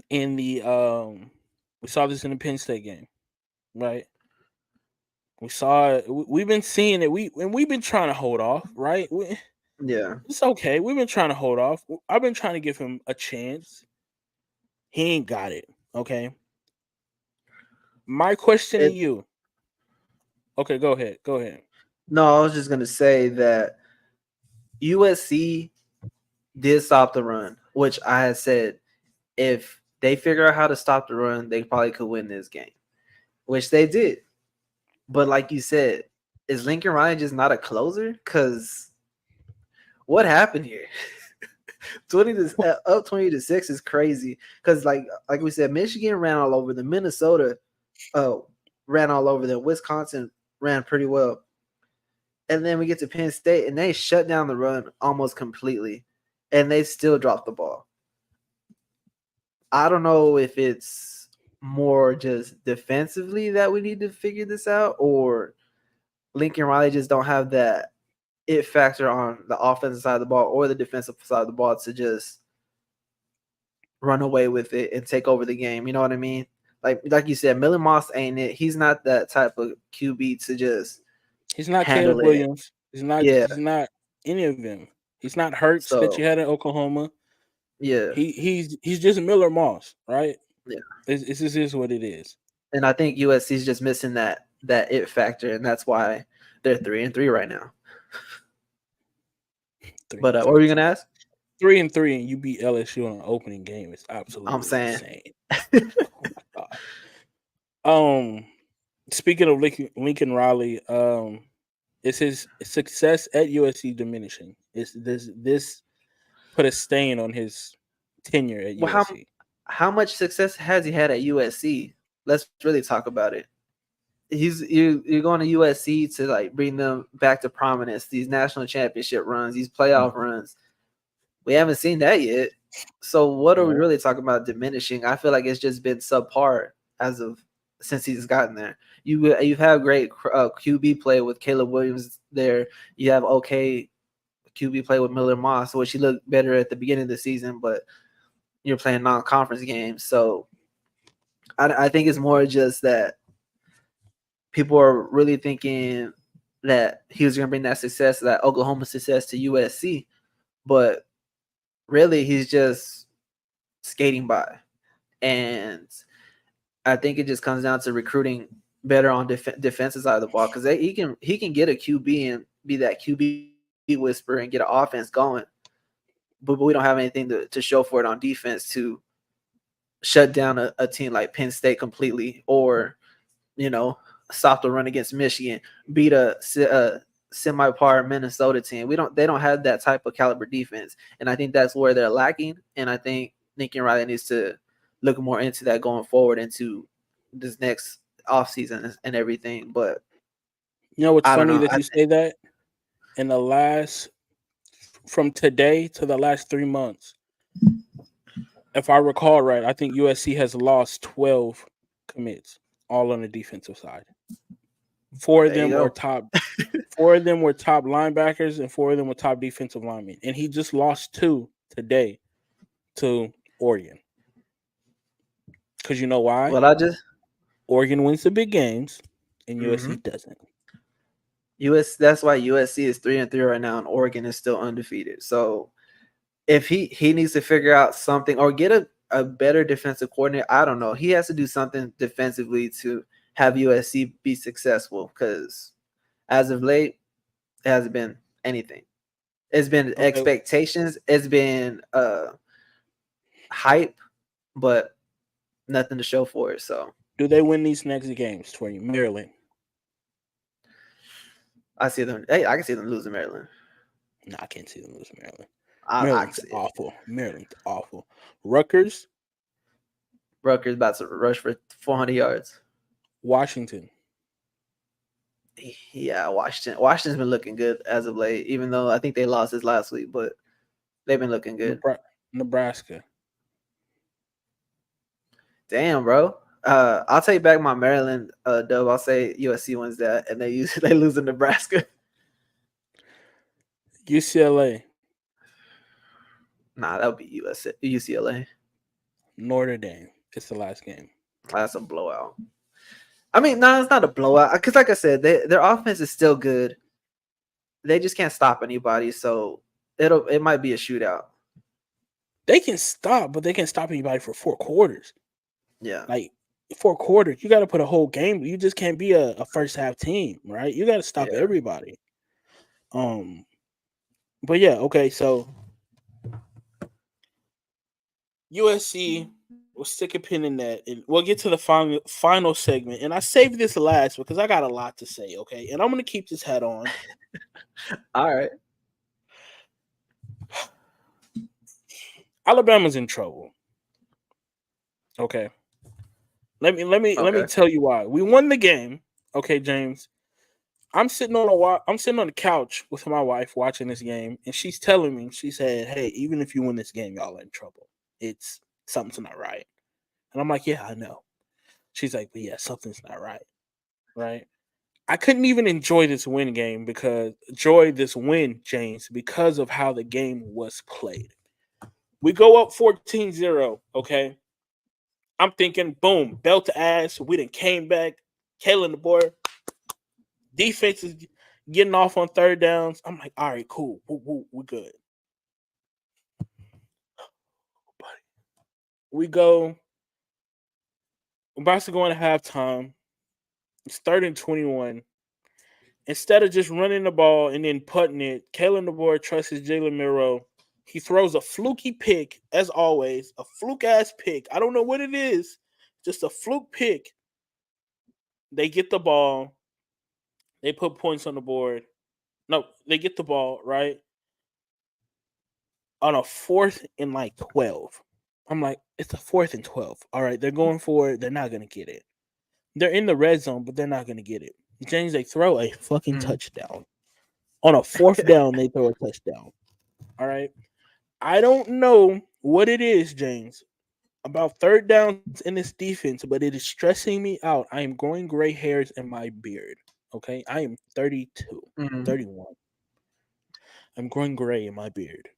in the we saw this in the Penn State game, right? We saw it. We've been seeing it. We've been trying to hold off, right? It's okay. We've been trying to hold off. I've been trying to give him a chance. He ain't got it. Okay. My question to you. Okay, go ahead. Go ahead. No, I was just gonna say that USC did stop the run, which I had said if they figure out how to stop the run, they probably could win this game, which they did. But like you said, is Lincoln Riley just not a closer? Because what happened here? 20-6 is crazy. Because like we said, Michigan ran all over them. Minnesota ran all over them. Wisconsin ran pretty well. And then we get to Penn State, and they shut down the run almost completely, and they still dropped the ball. I don't know if it's more just defensively that we need to figure this out, or Lincoln Riley just don't have that it factor on the offensive side of the ball or the defensive side of the ball to just run away with it and take over the game. You know what I mean? Like you said, Miller Moss ain't it. He's not that type of QB to just. He's not Caleb Williams. He's not. Yeah. He's not any of them. He's not Hurts that you had in Oklahoma. Yeah. He's just Miller Moss, right? Yeah. This is what it is. And I think USC's just missing that it factor, and that's why they're 3-3 right now. But what were you gonna ask? 3-3, and you beat LSU in an opening game. It's absolutely insane. Oh my God. Speaking of Lincoln Riley, is his success at USC diminishing? Is this put a stain on his tenure at USC? How much success has he had at USC? Let's really talk about it. You're going to USC to like bring them back to prominence, these national championship runs, these playoff runs. We haven't seen that yet. So what are we really talking about diminishing? I feel like it's just been subpar since he's gotten there. You've had great QB play with Caleb Williams there. You have okay QB play with Miller Moss, which he looked better at the beginning of the season, but you're playing non-conference games. So I think it's more just that people are really thinking that he was going to bring that success, that Oklahoma success to USC, but really he's just skating by. And I think it just comes down to recruiting better on defensive side of the ball, because he can get a QB and be that QB whisperer and get an offense going, but we don't have anything to show for it on defense to shut down a team like Penn State completely, or stop the run against Michigan, beat a semi-par Minnesota team. They don't have that type of caliber defense, and I think that's where they're lacking. And I think Lincoln Riley needs to look more into that going forward into this next offseason and everything. But what's funny that you say that? In the from today to the last 3 months, if I recall right, I think USC has lost 12 commits, all on the defensive side. Four of There you them are go. top. Four of them were top linebackers, and four of them were top defensive linemen. And he just lost 2 today to Oregon. Because you know why? Well, I just Oregon wins the big games, and mm-hmm. USC doesn't. That's why USC is 3-3 right now, and Oregon is still undefeated. So if he needs to figure out something or get a better defensive coordinator, I don't know. He has to do something defensively to have USC be successful, because as of late, it hasn't been anything. It's been expectations, it's been hype, but nothing to show for it. So do they win these next games for you? Maryland. I can see them losing Maryland. No, I can't see them losing Maryland. I can see awful. Maryland's awful. Rutgers about to rush for 400 yards. Washington. Yeah, Washington's been looking good as of late, even though I think they lost this last week, but they've been looking good. Nebraska. Damn, bro. I'll take back my Maryland dub. I'll say USC wins that, and they lose to Nebraska. UCLA. Nah, that would be UCLA. Notre Dame. It's the last game. That's a blowout. I mean, no, it's not a blowout. Because like I said, their offense is still good. They just can't stop anybody, so it might be a shootout. They can stop, but they can't stop anybody for 4 quarters. Yeah. Like 4 quarters, you got to put a whole game. You just can't be a first half team, right? You got to stop everybody. But yeah, okay, so USC will stick a pin in that, and we'll get to the final segment. And I saved this last because I got a lot to say, okay? And I'm going to keep this hat on. All right. Alabama's in trouble. Okay. Let me tell you why. We won the game. Okay, James. I'm sitting on the couch with my wife watching this game, and she's telling me, she said, "Hey, even if you win this game, y'all are in trouble. It's something's not right." And I'm like, "Yeah, I know." She's like, "But yeah, something's not right." Right? I couldn't even enjoy this win, James, because of how the game was played. We go up 14-0, okay? I'm thinking, boom, belt to ass. We done came back. Kalen the boy. Defense is getting off on third downs. I'm like, all right, cool. We're good. We go. We're about to go into halftime. It's 3rd and 21. Instead of just running the ball and then putting it, Kalen the boy trusts his Jalen Miro. He throws a fluky pick, as always, a fluke-ass pick. I don't know what it is. Just a fluke pick. They get the ball. They put points on the board. No, they get the ball, right? On a 4th and 12. I'm like, it's a 4th and 12. All right, they're going for it. They're not going to get it. They're in the red zone, but they're not going to get it. James, they throw a fucking touchdown. On a 4th down, they throw a touchdown. All right. I don't know what it is, James, about 3rd downs in this defense, but it is stressing me out. I am growing gray hairs in my beard. Okay. I am 32, 31. I'm growing gray in my beard.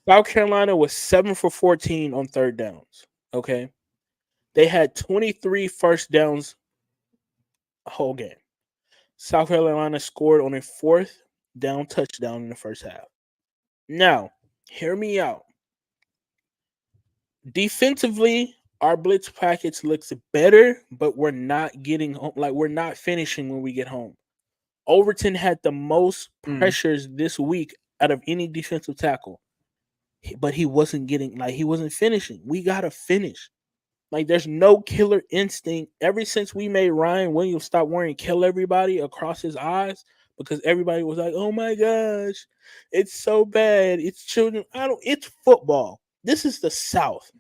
South Carolina was 7 for 14 on 3rd downs. Okay. They had 23 first downs a whole game. South Carolina scored on a 4th down touchdown in the first half. Now, hear me out. Defensively, our blitz package looks better, but we're not getting home. We're not finishing when we get home. Overton had the most pressures this week out of any defensive tackle, but he wasn't finishing. We got to finish. There's no killer instinct. Ever since we made Ryan Williams stop wearing kill everybody across his eyes, because everybody was like, oh my gosh, it's so bad. It's children. It's football. This is the South.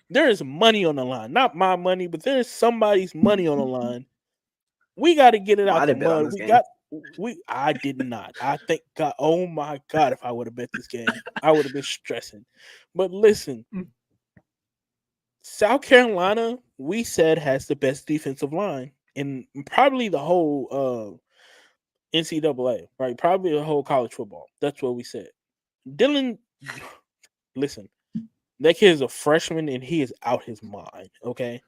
There is money on the line. Not my money, but there's somebody's money on the line. We got to get it out the mud. I did not. I think God. Oh my God! If I would have bet this game, I would have been stressing. But listen, South Carolina, we said has the best defensive line in probably the whole NCAA, right? Probably the whole college football. That's what we said. Dylan, listen, that kid is a freshman and he is out his mind. Okay,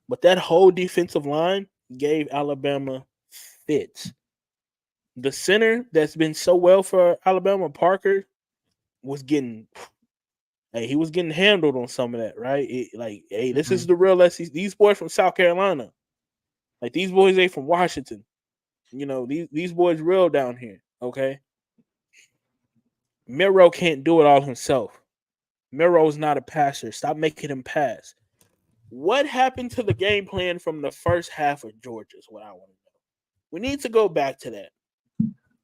but that whole defensive line gave Alabama fits. The center that's been so well for Alabama, Parker, was getting he was getting handled on some of that, right? Hey, this is the real SEC. These boys from South Carolina, like these boys ain't from Washington. These boys real down here. Okay, Miro can't do it all himself. Miro's not a passer. Stop making him pass. What happened to the game plan from the first half of Georgia is what I want to know. We need to go back to that.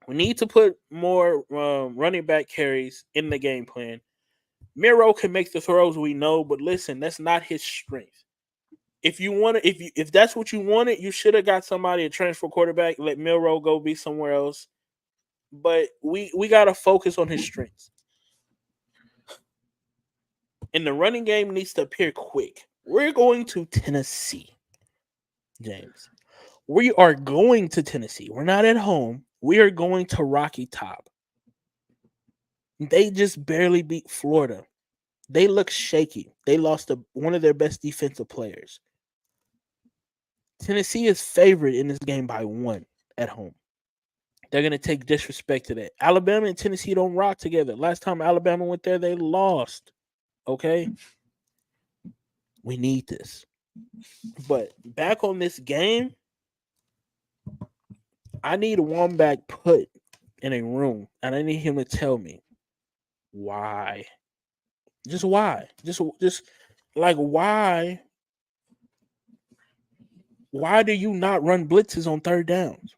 We need to put more running back carries in the game plan. Miro can make the throws, we know, but listen, that's not his strength. If you want to, if that's what you wanted, you should have got somebody a transfer quarterback. Let Miro go be somewhere else. But we gotta focus on his strengths. And the running game needs to appear quick. We're going to Tennessee, James. We are going to Tennessee. We're not at home. We are going to Rocky Top. They just barely beat Florida. They look shaky. They lost one of their best defensive players. Tennessee is favored in this game by 1 at home. They're going to take disrespect to that. Alabama and Tennessee don't rock together. Last time Alabama went there, they lost. Okay? We need this. But back on this game, I need a Wombat put in a room, and I need him to tell me why. Just why? Just like why? Why do you not run blitzes on third downs?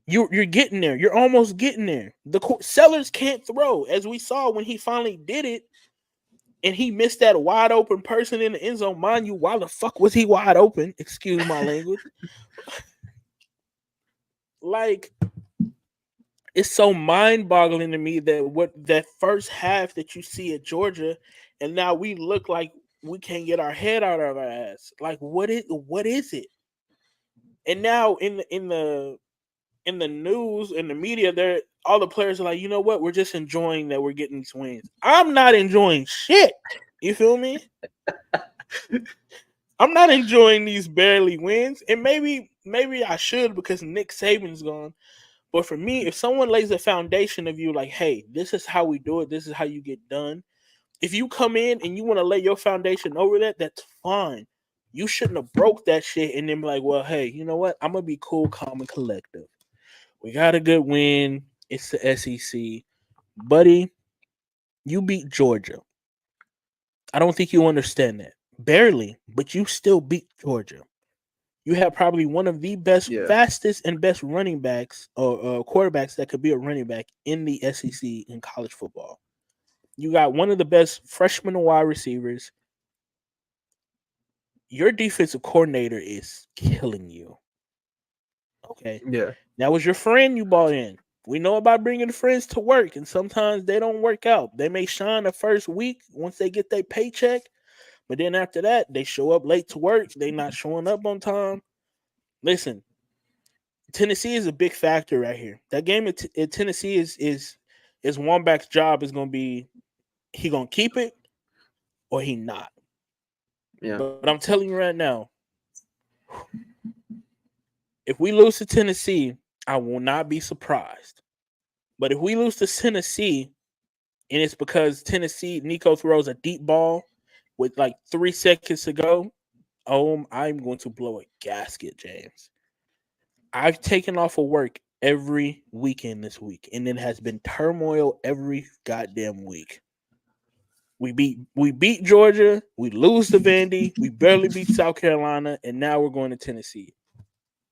You're getting there. You're almost getting there. The Sellers can't throw, as we saw when he finally did it, and he missed that wide open person in the end zone. Mind you, why the fuck was he wide open? Excuse my language. Like, it's so mind-boggling to me that that first half that you see at Georgia, and now we look like we can't get our head out of our ass. Like, what is it? And now in the news, in the media, all the players are like, you know what? We're just enjoying that we're getting these wins. I'm not enjoying shit. You feel me? I'm not enjoying these barely wins. And maybe I should because Nick Saban's gone. But for me, if someone lays a foundation of you like, hey, this is how we do it, this is how you get done. If you come in and you want to lay your foundation over that, that's fine. You shouldn't have broke that shit and then be like, well, hey, you know what? I'm going to be cool, calm, and collective. We got a good win. It's the SEC. Buddy, you beat Georgia. I don't think you understand that. Barely, but you still beat Georgia. You have probably one of the best, fastest, and best running backs or quarterbacks that could be a running back in the SEC in college football. You got one of the best freshman and wide receivers. Your defensive coordinator is killing you. Okay. Yeah. That was your friend you bought in. We know about bringing friends to work, and sometimes they don't work out. They may shine the first week once they get their paycheck, but then after that, they show up late to work. They not showing up on time. Listen, Tennessee is a big factor right here. That game at Tennessee is Wombat's job is going to be he going to keep it or he not. Yeah. But I'm telling you right now, if we lose to Tennessee, I will not be surprised. But if we lose to Tennessee, and it's because Tennessee, Nico throws a deep ball with like 3 seconds to go, I'm going to blow a gasket, James. I've taken off of work every weekend this week, and it has been turmoil every goddamn week. We beat Georgia, we lose to Vandy, we barely beat South Carolina, and now we're going to Tennessee.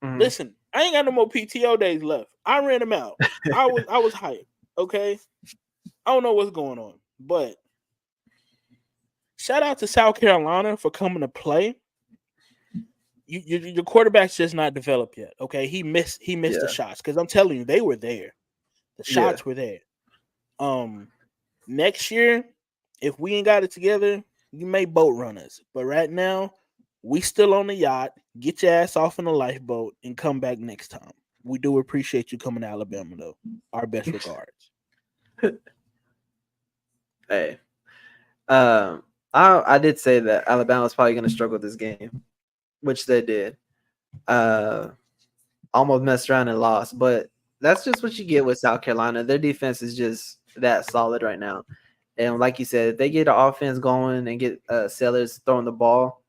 Mm-hmm. Listen, I ain't got no more PTO days left. I ran them out. I was hyped. Okay, I don't know what's going on, but shout out to South Carolina for coming to play. your quarterback's just not developed yet. Okay, he missed the shots because I'm telling you they were there. The shots were there. Next year, if we ain't got it together, you may boat run us. But right now, we still on the yacht. Get your ass off in the lifeboat and come back next time. We do appreciate you coming to Alabama, though. Our best regards. Hey, I did say that Alabama's probably going to struggle this game, which they did. Almost messed around and lost, but that's just what you get with South Carolina. Their defense is just that solid right now. And like you said, if they get the offense going and get Sellers throwing the ball,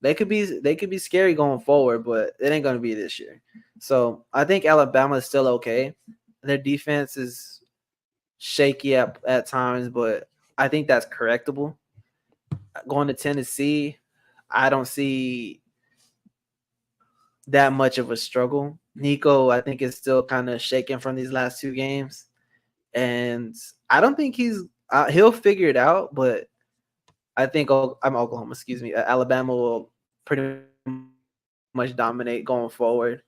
they could be scary going forward, but it ain't going to be this year. So I think Alabama is still okay. Their defense is shaky at times, but I think that's correctable. Going to Tennessee, I don't see that much of a struggle. Nico, I think, is still kind of shaken from these last two games, and I don't think he'll figure it out. But I think I'm Oklahoma. Excuse me, Alabama will pretty much dominate going forward,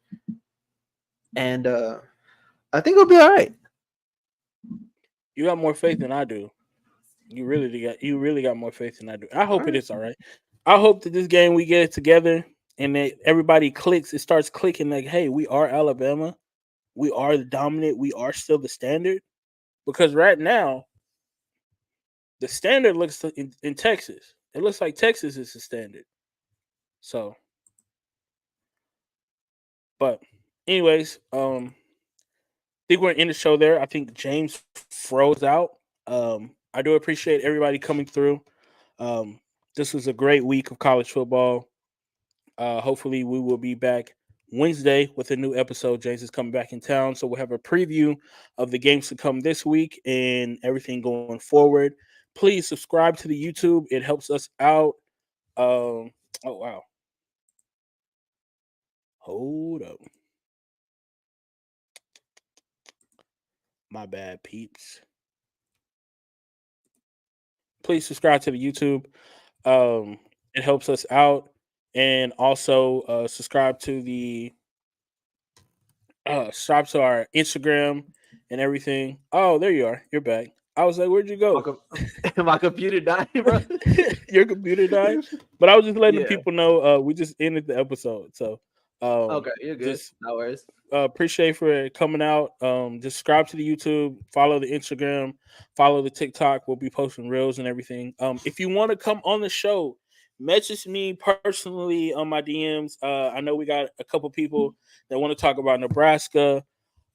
and I think it'll be all right. You got more faith than I do. You really got more faith than I do. I hope it is all right. I hope that this game we get it together and that everybody clicks. It starts clicking like, hey, we are Alabama. We are the dominant. We are still the standard. Because right now, the standard looks in Texas. It looks like Texas is the standard. So, but anyways, I think we're in the show there. I think James froze out. I do appreciate everybody coming through. This was a great week of college football. Hopefully, we will be back Wednesday with a new episode. James is coming back in town, so we'll have a preview of the games to come this week and everything going forward. Please subscribe to the YouTube. It helps us out. Oh, wow. Hold up. My bad, peeps. Please subscribe to the YouTube. It helps us out. And also subscribe to our Instagram and everything. Oh, there you are. You're back. I was like, where'd you go? My computer died, bro. Your computer died? But I was just letting people know we just ended the episode. So okay, you're good. No worries. Appreciate for coming out. Just subscribe to the YouTube, follow the Instagram, follow the TikTok. We'll be posting reels and everything. If you want to come on the show, message me personally on my DMs. I know we got a couple people that want to talk about Nebraska.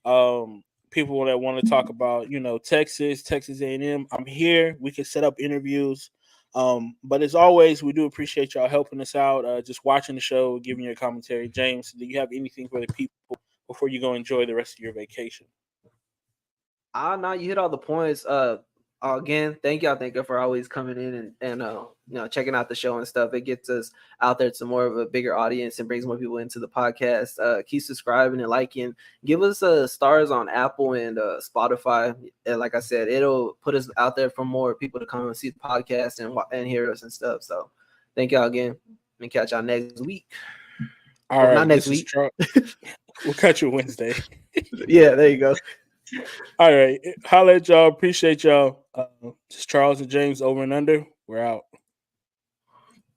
People that want to talk about, Texas A&M. I'm here. We can set up interviews. But as always, we do appreciate y'all helping us out. Just watching the show, giving your commentary. James, do you have anything for the people before you go enjoy the rest of your vacation? No, you hit all the points. Again, thank you for always coming in and checking out the show and stuff. It gets us out there to more of a bigger audience and brings more people into the podcast. Keep subscribing and liking. Give us stars on Apple and Spotify. And like I said, it'll put us out there for more people to come and see the podcast and hear us and stuff. So thank y'all again, and catch y'all next week. All right, not next week. We'll catch you Wednesday. Yeah, there you go. All right. Holla at y'all. Appreciate y'all. This is Charles and James, Over and Under. We're out.